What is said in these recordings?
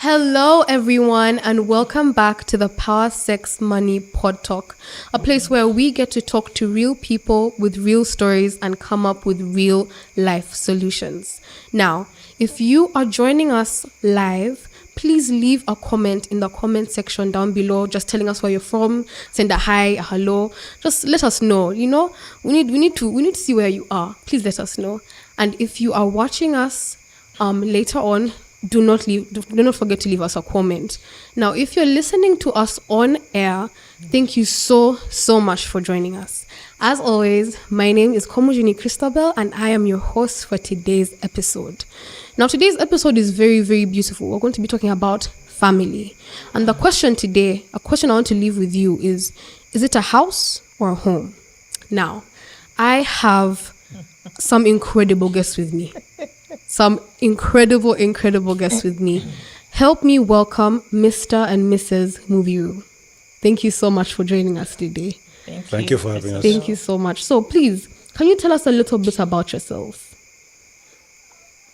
Hello, everyone, and welcome back to the Power Sex Money Podtalk, a place where we get to talk to real people with real stories and come up with real life solutions. Now, if you are joining us live, please leave a comment in the comment section down below, just telling us where you're from, send a hi, a hello, just let us know. We need to see where you are. Please let us know. And if you are watching us later on, do not forget to leave us a comment. Now, if you're listening to us on air, thank you so much for joining us. As always, my name is Komujini Christabel, and I am your host for today's episode. Now, today's episode is very, very beautiful. We're going to be talking about family. And the question today, a question I want to leave with you is it a house or a home? Now, I have some incredible guests with me. Some incredible guests with me. Help me welcome Mr. and Mrs. Mubiru. Thank you so much for joining us today. Thank you for having us. Thank you so much. So please, can you tell us a little bit about yourselves?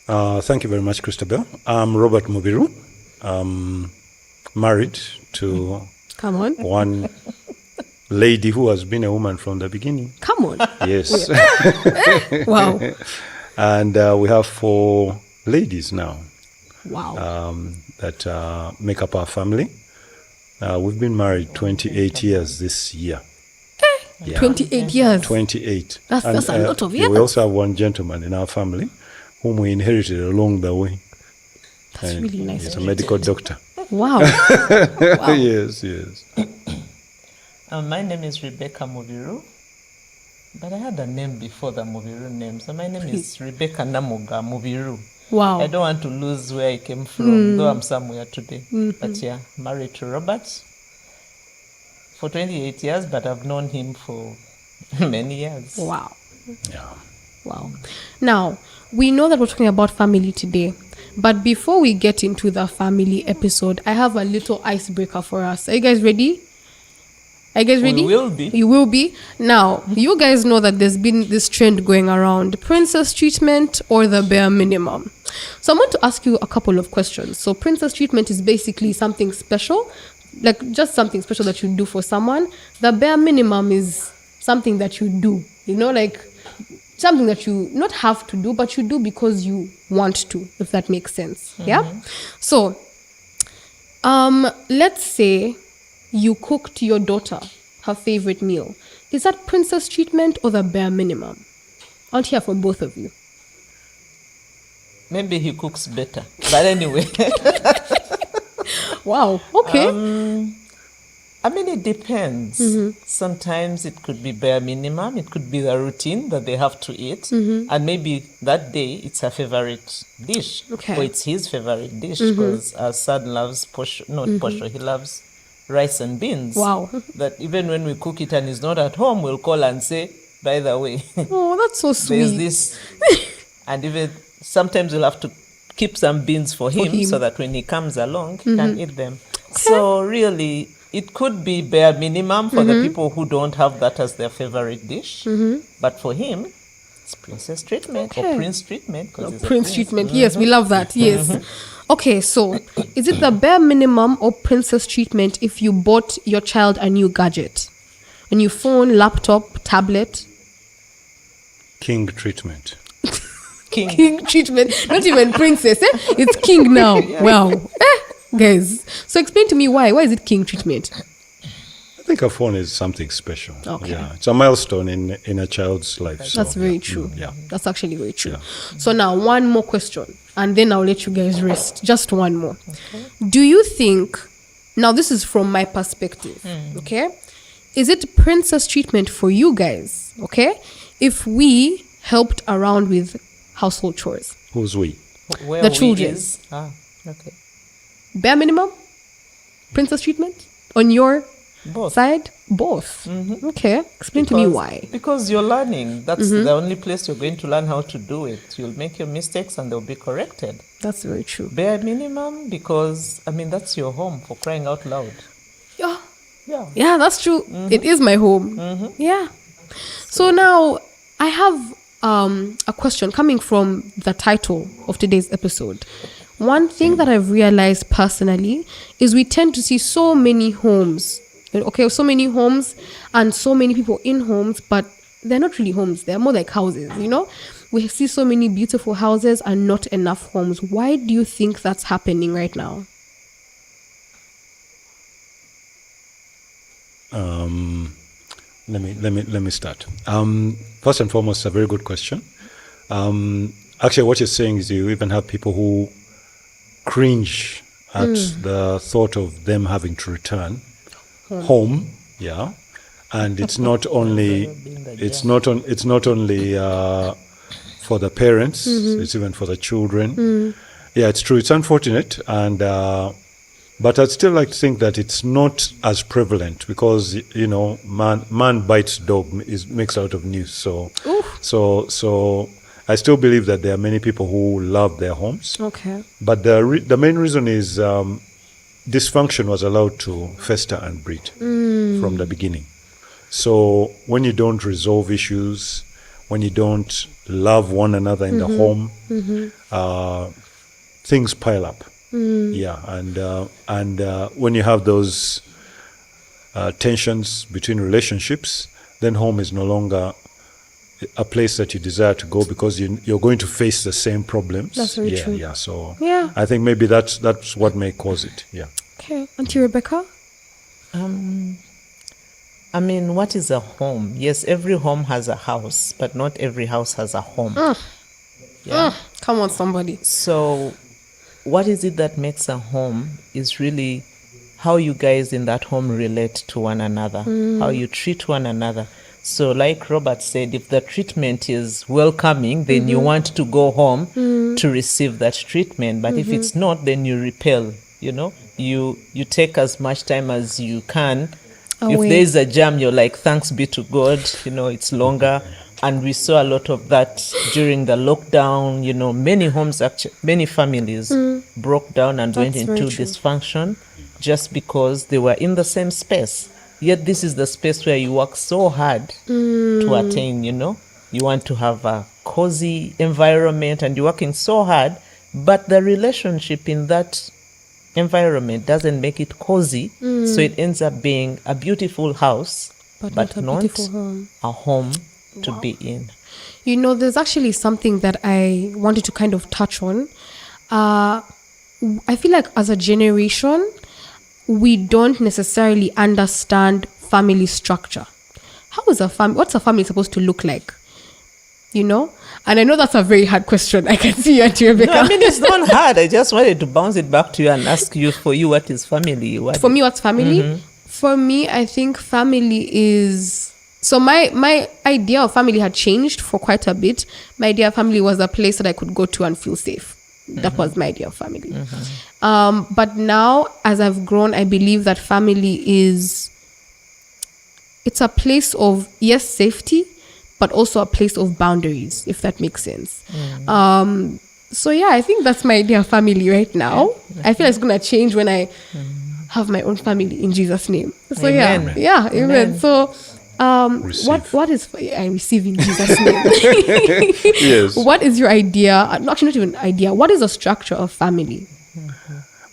Thank you very much, Christabel. I'm Robert Mubiru. Married to one lady who has been a woman from the beginning. Come on. Yes. Wow. And we have 4 ladies now. Wow. That make up our family. We've been married 28 years this year. Yeah. 28 years. 28. That's a lot of years. We also have one gentleman in our family whom we inherited along the way. That's really nice. He's a medical doctor. Wow. Wow. Yes. My name is Rebecca Mubiru, but I had a name before the Mubiru name. So my name is Rebecca Namoga Mubiru. Wow. I don't want to lose where I came from, though I'm somewhere today. But yeah, married to Robert for 28 years, but I've known him for many years. Wow. Yeah. Wow. Now, we know that we're talking about family today, but before we get into the family episode, I have a little icebreaker for us. Are you guys ready? Are you guys ready? We will be. You will be. Now, you guys know that there's been this trend going around, princess treatment or the bare minimum. So I'm going to ask you a couple of questions. So princess treatment is basically something special, like just something special that you do for someone. The bare minimum is something that you do, like something that you not have to do, but you do because you want to, if that makes sense. Yeah? So, let's say you cooked your daughter her favorite meal. Is that princess treatment or the bare minimum? I'll hear from both of you. Maybe he cooks better. But anyway. Wow. Okay. It depends. Sometimes it could be bare minimum. It could be the routine that they have to eat. And maybe that day it's her favorite dish. Okay. Or it's his favorite dish because our son loves posho, he loves rice and beans. Wow. That even when we cook it and he's not at home, we'll call and say, by the way, Oh, that's so sweet. there's this. And even sometimes we'll have to keep some beans for him so that when he comes along, he can eat them. So really, it could be bare minimum for the people who don't have that as their favorite dish. But for him, it's princess treatment or prince treatment. Prince treatment. Yes, we love that. Yes. Okay, so is it the bare minimum or princess treatment if you bought your child a new gadget? A new phone, laptop, tablet? King treatment. King treatment. Not even princess. It's king now. Yeah. Wow. Guys, so explain to me why. Why is it king treatment? I think a phone is something special. Okay. Yeah, it's a milestone in a child's life. That's very true. Yeah. That's actually very true. Yeah. So now one more question, and then I'll let you guys rest. Just one more. Okay. Do you think, now this is from my perspective, okay? Is it princess treatment for you guys, okay, if we helped around with household chores? Who's we? Where The we children. is- okay. Bare minimum? Princess treatment? On your Both. side? Both. Okay. Explain to me why. Because you're learning. That's the only place you're going to learn how to do it. You'll make your mistakes and they'll be corrected. That's very true. Bare minimum because, that's your home, for crying out loud. Yeah. Yeah. Yeah, that's true. It is my home. Yeah. So now I have a question coming from the title of today's episode. One thing that I've realized personally is we tend to see so many homes. Okay, so many homes and so many people in homes, but they're not really homes. They're more like houses, you know? We see so many beautiful houses and not enough homes. Why do you think that's happening right now? Let me start. First and foremost, a very good question. Actually, what you're saying is you even have people who cringe at the thought of them having to return home. Yeah, and it's not only for the parents. It's even for the children. Yeah, it's true. It's unfortunate, and but I'd still like to think that it's not as prevalent because man bites dog makes a lot of news. So I still believe that there are many people who love their homes. Okay. But the main reason is dysfunction was allowed to fester and breed from the beginning. So when you don't resolve issues, when you don't love one another in the home, things pile up. Yeah, and when you have those tensions between relationships, then home is no longer a place that you desire to go because you're going to face the same problems. That's very true. Yeah, so Yeah. I think maybe that's what may cause it. Yeah. Okay, Auntie Rebecca? I mean, what is a home? Yes, every home has a house, but not every house has a home. Yeah. Come on, somebody. So what is it that makes a home is really how you guys in that home relate to one another, how you treat one another. So like Robert said, if the treatment is welcoming, then you want to go home to receive that treatment. But if it's not, then you repel, you take as much time as you can. Away. If there's a jam, you're like, thanks be to God, it's longer. And we saw a lot of that during the lockdown. Many homes, many families broke down and went into dysfunction just because they were in the same space. Yet this is the space where you work so hard to attain, You want to have a cozy environment and you're working so hard, but the relationship in that environment doesn't make it cozy. So it ends up being a beautiful house, but not a home to be in. There's actually something that I wanted to kind of touch on. I feel like as a generation, we don't necessarily understand family structure. What's a family supposed to look like? And I know that's a very hard question. I can see you, Auntie Rebecca. No, I mean, it's not hard. I just wanted to bounce it back to you and ask you, for you, what is family? For me, what's family? For me, I think family is... So my idea of family had changed for quite a bit. My idea of family was a place that I could go to and feel safe. That was my idea of family. But now, as I've grown, I believe that family it's a place of, yes, safety, but also a place of boundaries, if that makes sense. So yeah, I think that's my idea of family right now. I feel like it's going to change when I have my own family in Jesus' name. So Amen. Amen. So what is I receive in Jesus' name? Yes. What is your idea? Actually, not even idea. What is the structure of family?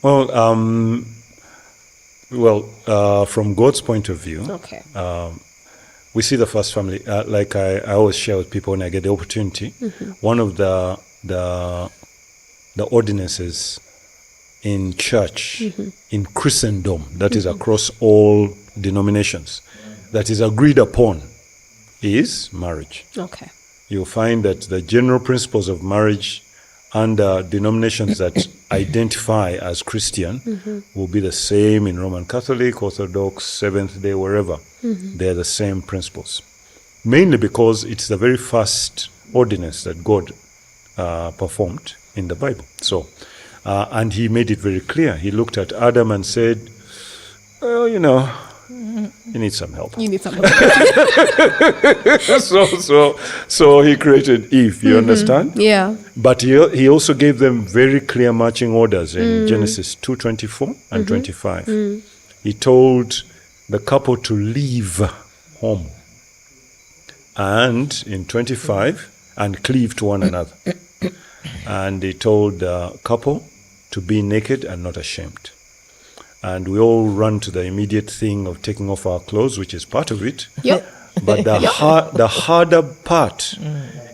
Well, from God's point of view, Okay. We see the first family, like I always share with people when I get the opportunity. One of the ordinances in church, in Christendom, that is across all denominations, that is agreed upon, is marriage. Okay. You'll find that the general principles of marriage under denominations that identify as Christian will be the same in Roman Catholic, Orthodox, Seventh-day, wherever. They're the same principles. Mainly because it's the very first ordinance that God performed in the Bible. So, and he made it very clear. He looked at Adam and said, well, you need some help. You need some help. So he created Eve, you understand? Yeah. But he also gave them very clear marching orders in Genesis 2:24 and 25. He told the couple to leave home, and in 25, and cleave to one another. And he told the couple to be naked and not ashamed. And we all run to the immediate thing of taking off our clothes, which is part of it. Yep. But the harder part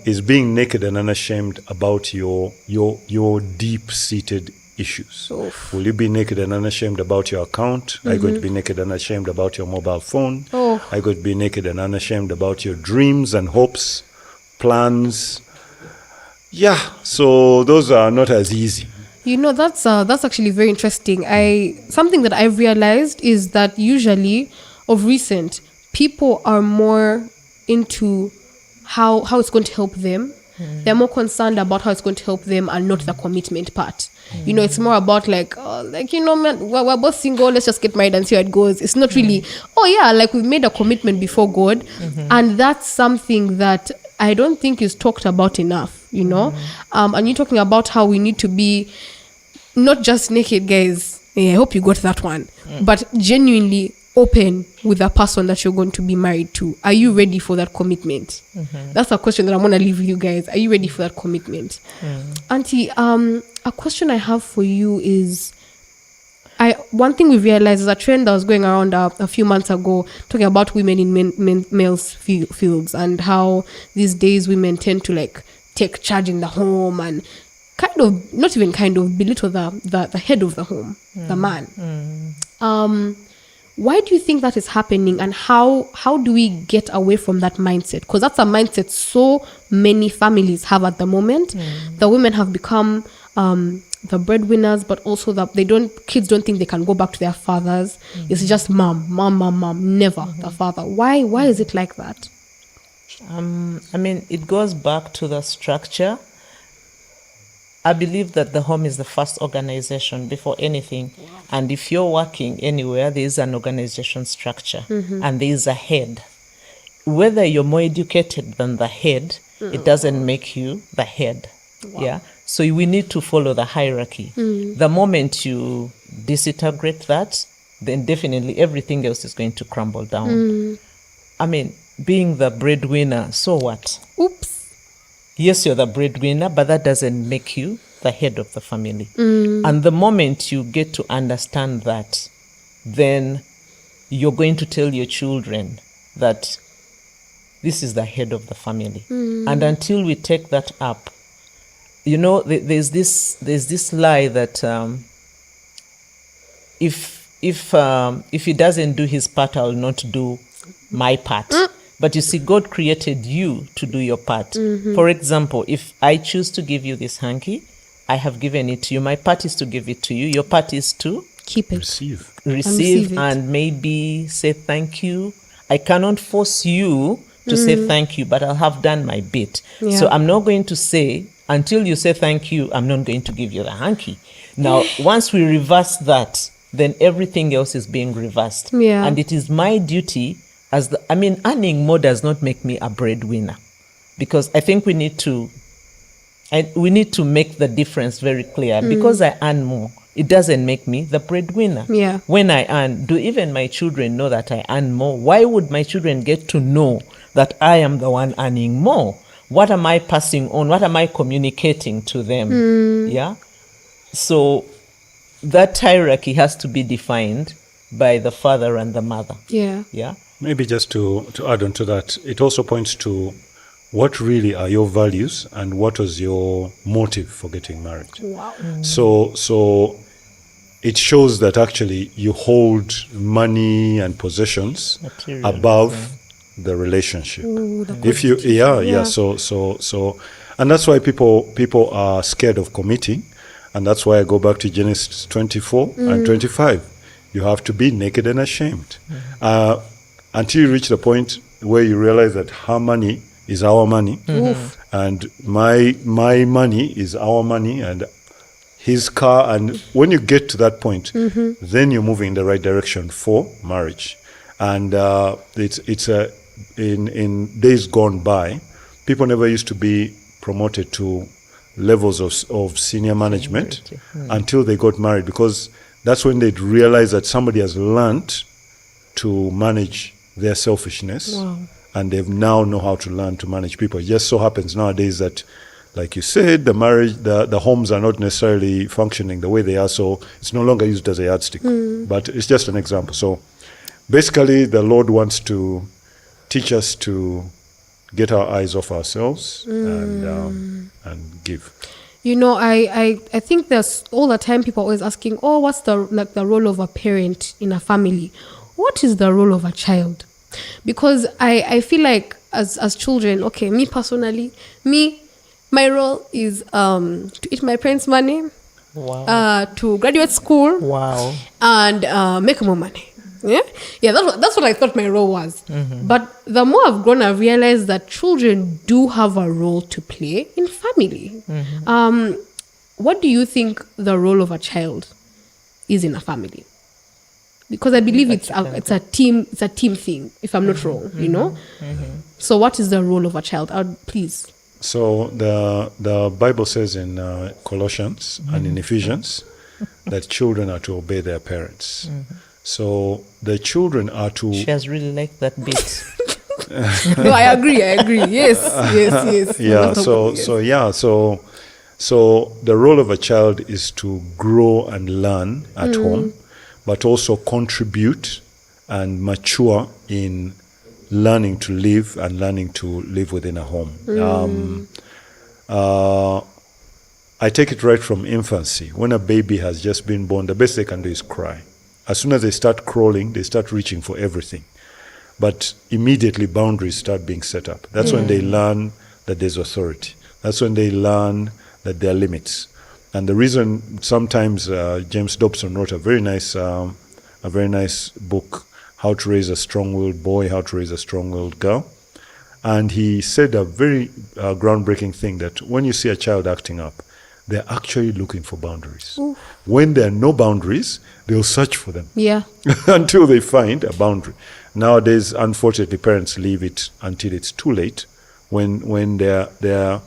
is being naked and unashamed about your deep-seated issues. Oof. Will you be naked and unashamed about your account? Are you going to be naked and unashamed about your mobile phone? Oh. Are you going to be naked and unashamed about your dreams and hopes, plans? Yeah, so those are not as easy. You know, that's actually very interesting. Something that I've realized is that usually, of recent, people are more into how it's going to help them. They're more concerned about how it's going to help them and not the commitment part. You know, it's more about like, man, we're both single, let's just get married and see how it goes. It's not really, like we've made a commitment before God. And that's something that I don't think is talked about enough, you know. And you're talking about how we need to be not just naked, guys. I hope you got that one. But genuinely open with the person that you're going to be married to. Are you ready for that commitment? That's a question that I'm going to leave with you guys. Are you ready for that commitment? Auntie, a question I have for you is, one thing we realized is a trend that was going around a few months ago, talking about women in males fields, and how these days women tend to like take charge in the home and not even belittle the head of the home, the man. Why do you think that is happening, and how do we get away from that mindset? Because that's a mindset so many families have at the moment. The women have become the breadwinners, but also that kids don't think they can go back to their fathers. It's just mom, never the father. Why is it like that? It goes back to the structure. I believe that the home is the first organization before anything. Wow. And if you're working anywhere, there is an organization structure and there is a head. Whether you're more educated than the head, it doesn't make you the head. Wow. Yeah. So we need to follow the hierarchy. The moment you disintegrate that, then definitely everything else is going to crumble down. Being the breadwinner, so what? Oops. Yes, you're the breadwinner, but that doesn't make you the head of the family. And the moment you get to understand that, then you're going to tell your children that this is the head of the family. And until we take that up, you know, there's this lie that if he doesn't do his part, I'll not do my part. But you see, God created you to do your part. For example, if I choose to give you this hanky, I have given it to you. My part is to give it to you. Your part is to keep it. Receive and maybe say thank you. I cannot force you to say thank you, but I'll have done my bit. Yeah. So I'm not going to say, until you say thank you, I'm not going to give you the hanky. Now, once we reverse that, then everything else is being reversed. Yeah. And it is my duty earning more does not make me a breadwinner, because I think we need to make the difference very clear. Because I earn more, it doesn't make me the breadwinner. Yeah. When I earn, do even my children know that I earn more? Why would my children get to know that I am the one earning more? What am I passing on? What am I communicating to them? Yeah. So that hierarchy has to be defined by the father and the mother. Yeah. Yeah. Maybe just to add on to that, it also points to what really are your values and what was your motive for getting married. Wow. So it shows that actually you hold money and possessions above the relationship. Ooh, If you so and that's why people are scared of committing, and that's why I go back to Genesis 24 and 25. You have to be naked and ashamed. Until you reach the point where you realize that her money is our money, and my money is our money, and his car. And when you get to that point, then you're moving in the right direction for marriage. And in days gone by, people never used to be promoted to levels of senior management until they got married, because that's when they'd realize that somebody has learned to manage their selfishness. Wow. And they've now know how to learn to manage people. It just so happens nowadays that like you said, the marriage, the homes are not necessarily functioning the way they are, so it's no longer used as a yardstick. But it's just an example. So basically, the Lord wants to teach us to get our eyes off ourselves and give. You know, I think there's all the time people always asking, oh, what's the role of a parent in a family? What is the role of a child? Because I feel like as children, okay, me personally, my role is to eat my parents' money, to graduate school, and make more money. Yeah, that's what I thought my role was. But the more I've grown, I've realized that children do have a role to play in family. What do you think the role of a child is in a family? Because I believe it's a team thing, if I'm not wrong, you know? So what is the role of a child? Please. So the Bible says in Colossians and in Ephesians that children are to obey their parents. So the children are to... She has really liked that bit. No, I agree. Yes. Yeah, so the role of a child is to grow and learn at home, but also contribute and mature in learning to live and learning to live within a home. I take it right from infancy. When a baby has just been born, the best they can do is cry. As soon as they start crawling, they start reaching for everything. But immediately boundaries start being set up. That's when they learn that there's authority. That's when they learn that there are limits. And the reason sometimes James Dobson wrote a very nice book, How to Raise a Strong-Willed Boy, How to Raise a Strong-Willed Girl. And he said a very groundbreaking thing, that when you see a child acting up, they're actually looking for boundaries. Oof. When there are no boundaries, they'll search for them. Yeah. Until they find a boundary. Nowadays, unfortunately, parents leave it until it's too late when their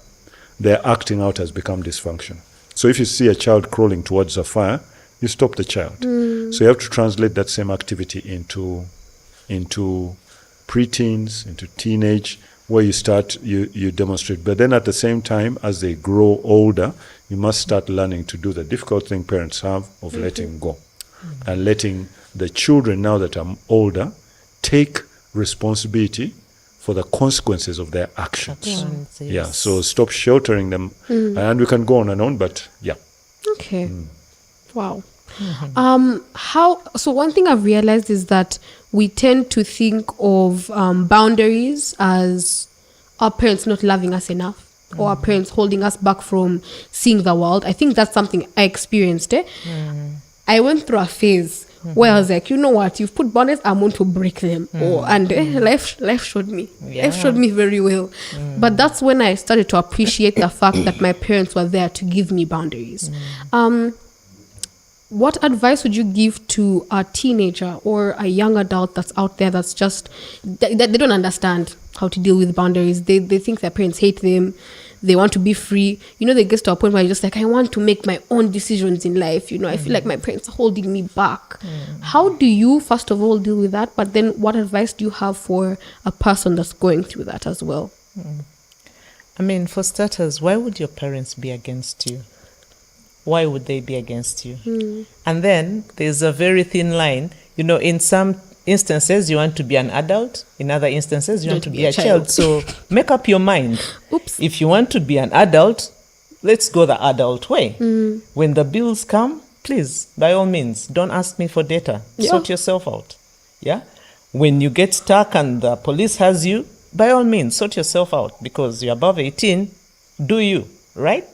acting out has become dysfunction. So if you see a child crawling towards a fire, you stop the child. So you have to translate that same activity into preteens, into teenage, where you demonstrate. But then at the same time, as they grow older, you must start learning to do the difficult thing parents have of letting go. And letting the children, now that I'm older, take responsibility for the consequences of their actions. Yeah, so stop sheltering them. And we can go on and on, but yeah. Okay. Wow. So one thing I've realized is that we tend to think of boundaries as our parents not loving us enough, or our parents holding us back from seeing the world. I think that's something I experienced. I went through a phase where I was like, you know what, you've put boundaries, I'm going to break them. Life showed me. Life showed me very well. But that's when I started to appreciate the fact that my parents were there to give me boundaries. What advice would you give to a teenager or a young adult that's out there that's just, they don't understand how to deal with boundaries? They think their parents hate them. They want to be free. You know, they get to a point where you're just like, I want to make my own decisions in life. You know, I feel like my parents are holding me back. How do you, first of all, deal with that? But then what advice do you have for a person that's going through that as well? I mean, for starters, why would your parents be against you? Why would they be against you? And then there's a very thin line. You know, in some instances, you want to be an adult. In other instances, you want to be a child. So make up your mind. Oops. If you want to be an adult, let's go the adult way. When the bills come, please, by all means, don't ask me for data. Sort yourself out. Yeah. When you get stuck and the police has you, by all means, sort yourself out, because you're above 18. Do you, right?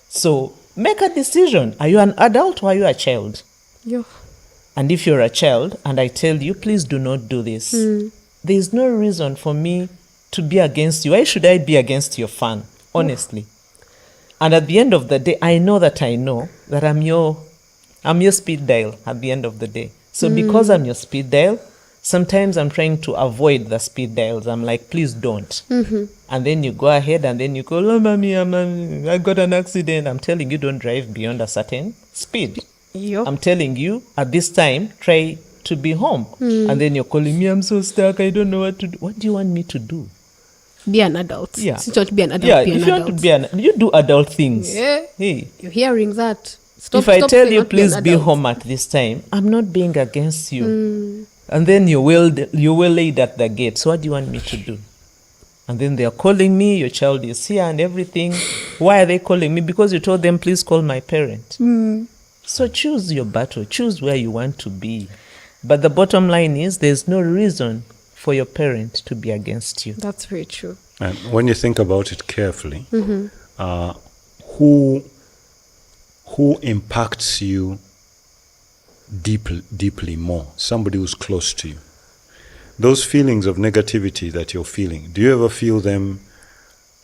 So make a decision. Are you an adult or are you a child? Yeah. And if you're a child and I tell you, please do not do this, there is no reason for me to be against you. Why should I be against your fun, honestly? And at the end of the day, I know that I'm your speed dial at the end of the day. So because I'm your speed dial, sometimes I'm trying to avoid the speed dials. I'm like, please don't. And then you go ahead and then you go, oh, mommy, I got an accident. I'm telling you, don't drive beyond a certain speed. I'm telling you, at this time, try to be home. And then you're calling me, I'm so stuck, I don't know what to do. What do you want me to do? Be an adult. Yeah. Since you want to be an adult, Yeah, be an if you adult. want to be you do adult things. Yeah. Hey, You're hearing that. Stop, if I stop tell saying you, not to be an please be adult. home at this time, I'm not being against you. And then you will laid at the gate. So what do you want me to do? And then they are calling me, your child is here and everything. Why are they calling me? Because you told them, please call my parent. So choose your battle. Choose where you want to be. But the bottom line is there's no reason for your parent to be against you. That's very true. And when you think about it carefully, who impacts you deeply more? Somebody who's close to you. Those feelings of negativity that you're feeling, do you ever feel them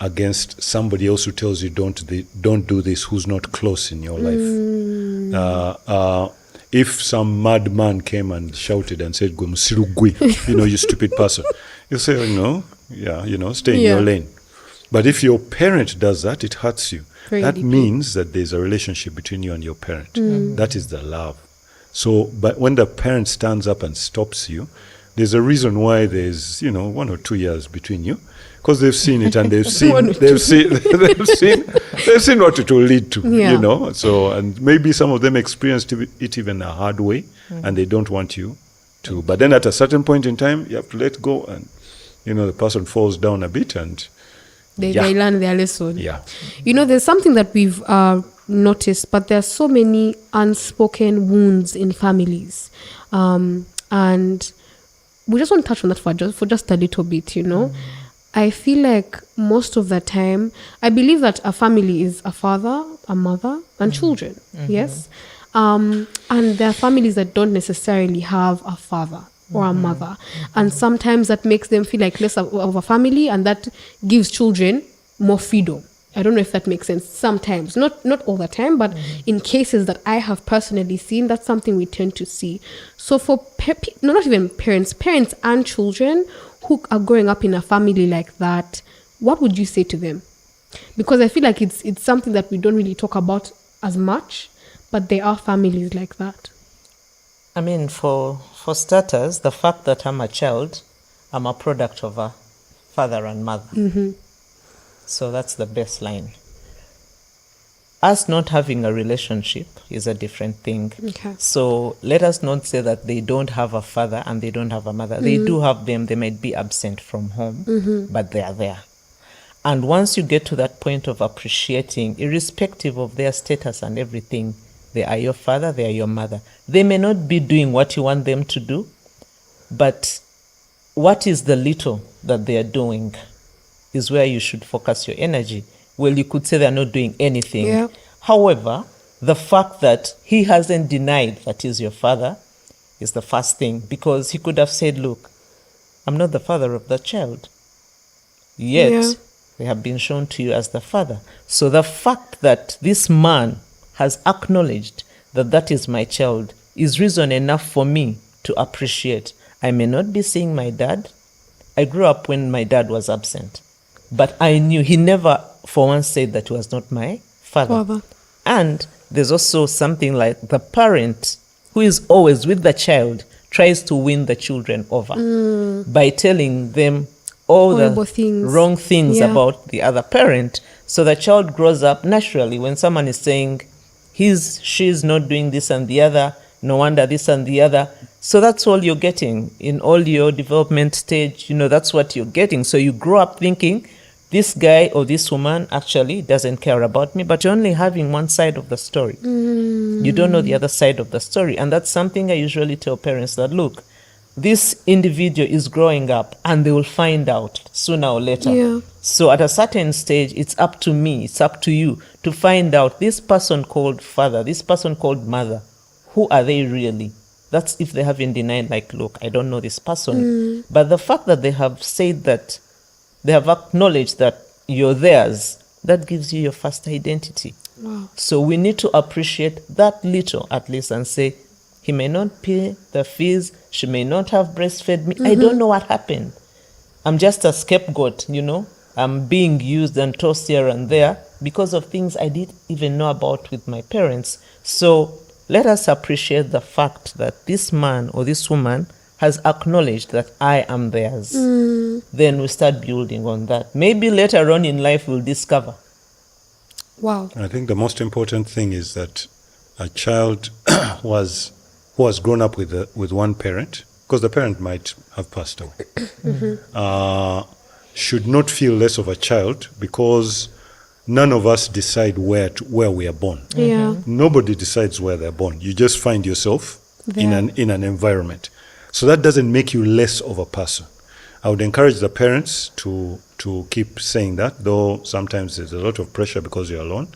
against somebody else who tells you don't do this, who's not close in your life? If some madman came and shouted and said, "Gwe musiru gwe," you stupid person, you say, "Oh no, yeah, stay in your lane." But if your parent does that, it hurts you. Very that deeply. means that there's a relationship between you and your parent. That is the love. So, but when the parent stands up and stops you, there's a reason why there's 1 or 2 years between you, because they've seen it and they've seen what it will lead to. Yeah. So, and maybe some of them experienced it even a hard way, and they don't want you to. But then at a certain point in time, you have to let go, and the person falls down a bit, and They learn their lesson. yeah. There's something that we've noticed, but there's so many unspoken wounds in families. And we just want to touch on that for just a little bit, I feel like most of the time, I believe that a family is a father, a mother, and children. Yes. And there are families that don't necessarily have a father or a mother. And sometimes that makes them feel like less of a family, and that gives children more freedom. I don't know if that makes sense. Sometimes, not all the time, but in cases that I have personally seen, that's something we tend to see. So for not even parents and children who are growing up in a family like that, what would you say to them? Because I feel like it's something that we don't really talk about as much, but there are families like that. I mean, for starters, the fact that I'm a child, I'm a product of a father and mother. So that's the baseline. Us not having a relationship is a different thing. Okay. So let us not say that they don't have a father and they don't have a mother. They do have them. They might be absent from home, but they are there. And once you get to that point of appreciating, irrespective of their status and everything, they are your father, they are your mother. They may not be doing what you want them to do, but what is the little that they are doing is where you should focus your energy. Well, you could say they're not doing anything. Yeah. However, the fact that he hasn't denied that he's your father is the first thing, because he could have said, look, I'm not the father of that child. Yet, they have been shown to you as the father. So the fact that this man has acknowledged that that is my child is reason enough for me to appreciate. I may not be seeing my dad. I grew up when my dad was absent. But I knew he never for once said that he was not my father. And there's also something like the parent who is always with the child tries to win the children over by telling them all the wrong things about the other parent. So the child grows up naturally when someone is saying she's not doing this and the other, no wonder this and the other. So that's all you're getting in all your development stage. That's what you're getting. So you grow up thinking this guy or this woman actually doesn't care about me, but you're only having one side of the story. You don't know the other side of the story. And that's something I usually tell parents that, look, this individual is growing up and they will find out sooner or later. Yeah. So at a certain stage, it's up to me, it's up to you to find out this person called father, this person called mother, who are they really? That's if they haven't denied, like, look, I don't know this person. But the fact that they have said that, they have acknowledged that you're theirs, that gives you your first identity. Wow. So we need to appreciate that little at least and say, he may not pay the fees, she may not have breastfed me. I don't know what happened. I'm just a scapegoat, I'm being used and tossed here and there because of things I didn't even know about with my parents. So let us appreciate the fact that this man or this woman has acknowledged that I am theirs, then we start building on that. Maybe later on in life we'll discover. Wow. I think the most important thing is that a child who has grown up with one parent, because the parent might have passed away, should not feel less of a child, because none of us decide where we are born. Yeah. Nobody decides where they're born. You just find yourself There. in an environment. So that doesn't make you less of a person. I would encourage the parents to keep saying that, though sometimes there's a lot of pressure because you're alone.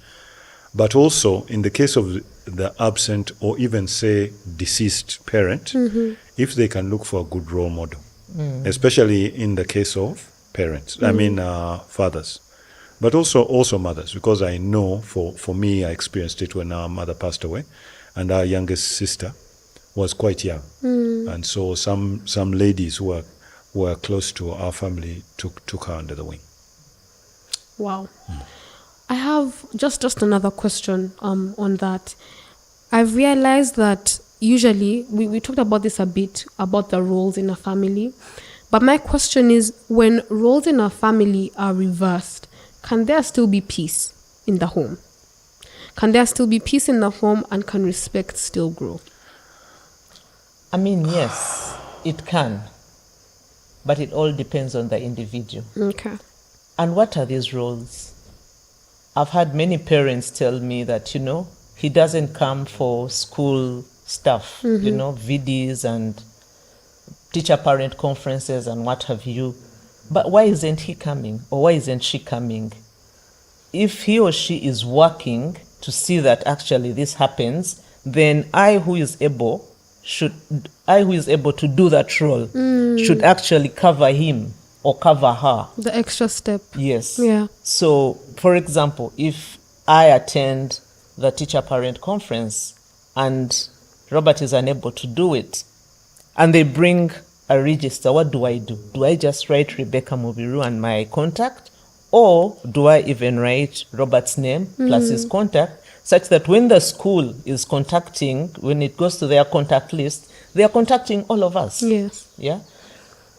But also, in the case of the absent or even, say, deceased parent, if they can look for a good role model, especially in the case of parents, fathers, but also mothers, because I know for me, I experienced it when our mother passed away, and our youngest sister was quite young. And so some ladies who were close to our family took her under the wing. Wow. I have just another question on that. I've realized that usually, we talked about this a bit, about the roles in a family. But my question is, when roles in a family are reversed, can there still be peace in the home? Can there still be peace in the home, and can respect still grow? I mean, yes, it can. But it all depends on the individual. Okay. And what are these roles? I've had many parents tell me that, he doesn't come for school stuff, VDs and teacher-parent conferences and what have you. But why isn't he coming, or why isn't she coming? If he or she is working to see that actually this happens, then I who is able to do that role should actually cover him or cover her. The extra step. Yes. Yeah. So, for example, if I attend the teacher-parent conference and Robert is unable to do it, and they bring a register, what do? Do I just write Rebecca Mubiru and my contact? Or do I even write Robert's name plus his contact, such that when the school is contacting, when it goes to their contact list, they are contacting all of us? Yes. Yeah.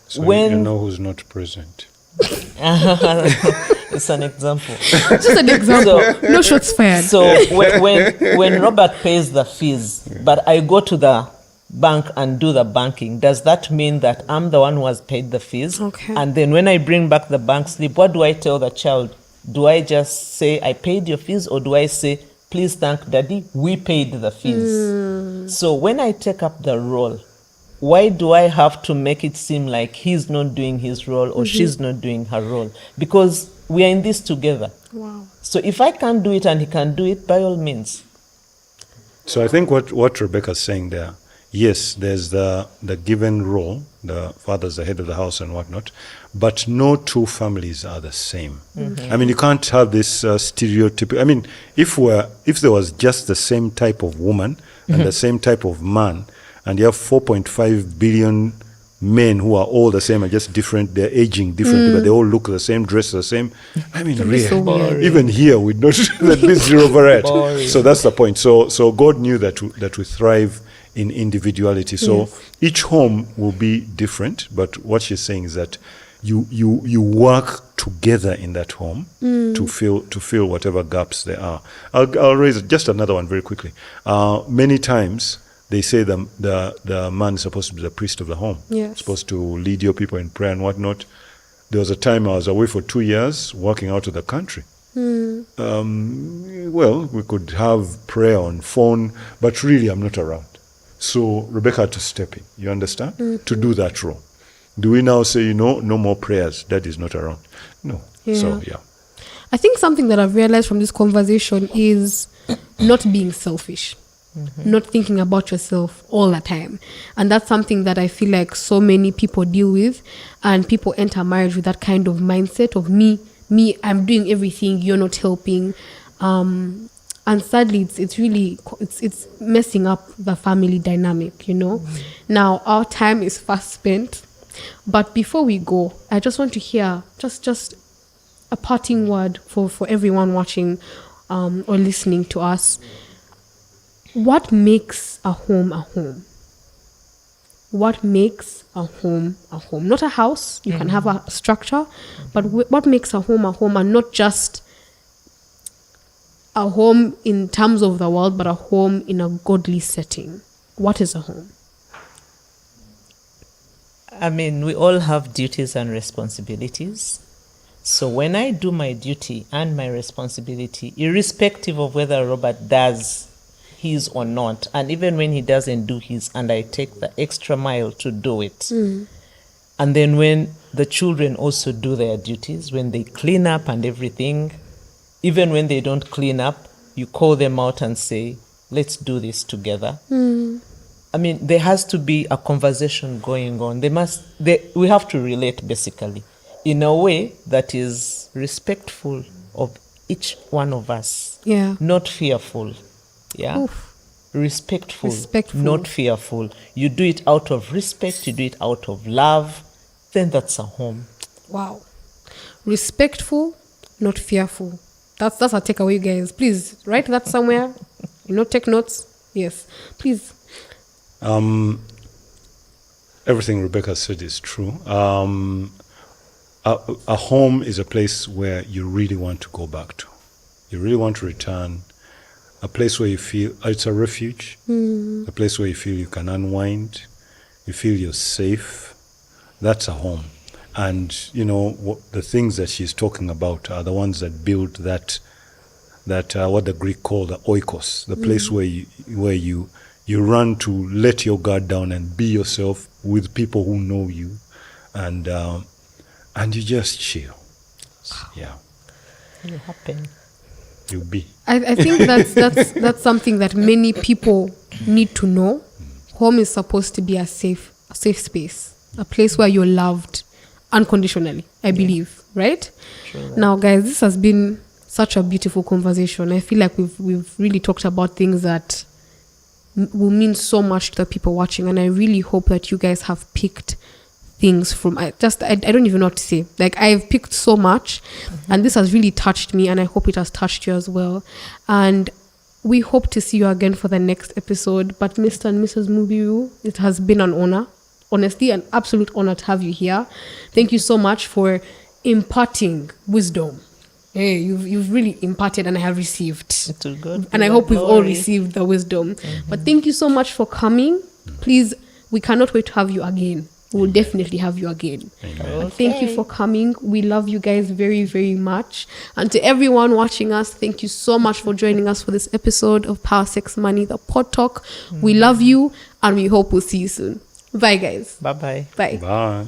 So you know who's not present. It's an example. Just an example. No shots fired. So when Robert pays the fees, but I go to the bank and do the banking, does that mean that I'm the one who has paid the fees? Okay. And then when I bring back the bank slip, what do I tell the child? Do I just say I paid your fees, or do I say, please thank daddy, we paid the fees? So when I take up the role, why do I have to make it seem like he's not doing his role or she's not doing her role? Because we are in this together. Wow. So if I can't do it and he can do it, by all means. So I think what Rebecca's saying there, yes, there's the given role, the father's the head of the house and whatnot, but no two families are the same. I mean, you can't have this stereotype. I mean, if there was just the same type of woman and the same type of man, and you have 4.5 billion men who are all the same and just different, they're aging differently, but they all look the same, dress the same. I mean, really, so even here we not that this zero variety. So that's the point. So God knew that we thrive in individuality. So each home will be different, but what she's saying is that you work together in that home to fill whatever gaps there are. I'll raise just another one very quickly. Many times they say the man is supposed to be the priest of the home. Yes. Supposed to lead your people in prayer and whatnot. There was a time I was away for 2 years, working out of the country. Well, we could have prayer on phone, but really I'm not around. So Rebecca had to step in, you understand, to do that role. Do we now say, no more prayers, Dad is not around? No. Yeah. So, yeah. I think something that I've realized from this conversation is not being selfish. Not thinking about yourself all the time. And that's something that I feel like so many people deal with, and people enter marriage with that kind of mindset of me, I'm doing everything, you're not helping. And sadly, it's messing up the family dynamic, Now, our time is fast spent. But before we go, I just want to hear just a parting word for everyone watching or listening to us. What makes a home a home? what makes a home a home. Not a house, you can have a structure, but what makes a home and not just a home in terms of the world, but a home in a godly setting. What is a home? I mean, we all have duties and responsibilities. So when I do my duty and my responsibility, irrespective of whether Robert does his or not, and even when he doesn't do his and I take the extra mile to do it, and then when the children also do their duties, when they clean up and everything, even when they don't clean up, you call them out and say, let's do this together. I mean, there has to be a conversation going on. We have to relate basically in a way that is respectful of each one of us. Yeah. Not fearful. Yeah. Oof. Respectful, Respectful. not fearful. You do it out of respect, you do it out of love, then that's a home. Wow. Respectful, not fearful. That's a takeaway, guys. Please write that somewhere. Take notes. Yes. Please. Everything Rebecca said is true. A home is a place where you really want to go back to. You really want to return. A place where you feel it's a refuge. A place where you feel you can unwind. You feel you're safe. That's a home. And, the things that she's talking about are the ones that build that what the Greek call the oikos, the place where you run to let your guard down and be yourself with people who know you, and you just chill. Yeah. You happen. You be. I think that's something that many people need to know. Home is supposed to be a safe space, a place where you're loved unconditionally, I believe, right? Sure. Now, guys, this has been such a beautiful conversation. I feel like we've really talked about things that will mean so much to the people watching, and I really hope that you guys have picked things from I don't even know what to say. Like, I've picked so much, and this has really touched me, and I hope it has touched you as well. And we hope to see you again for the next episode. But Mr. and Mrs. Mubiru, it has been an honor, honestly, an absolute honor to have you here. Thank you so much for imparting wisdom. Hey, you've really imparted, and I have received. To God and I hope we've all received the wisdom. But thank you so much for coming. Please, we cannot wait to have you again. We will definitely have you again. Amen. Thank you for coming. We love you guys very, very much. And to everyone watching us, thank you so much for joining us for this episode of Power Sex Money, the Pod Talk. We love you, and we hope we'll see you soon. Bye, guys. Bye-bye. Bye. Bye.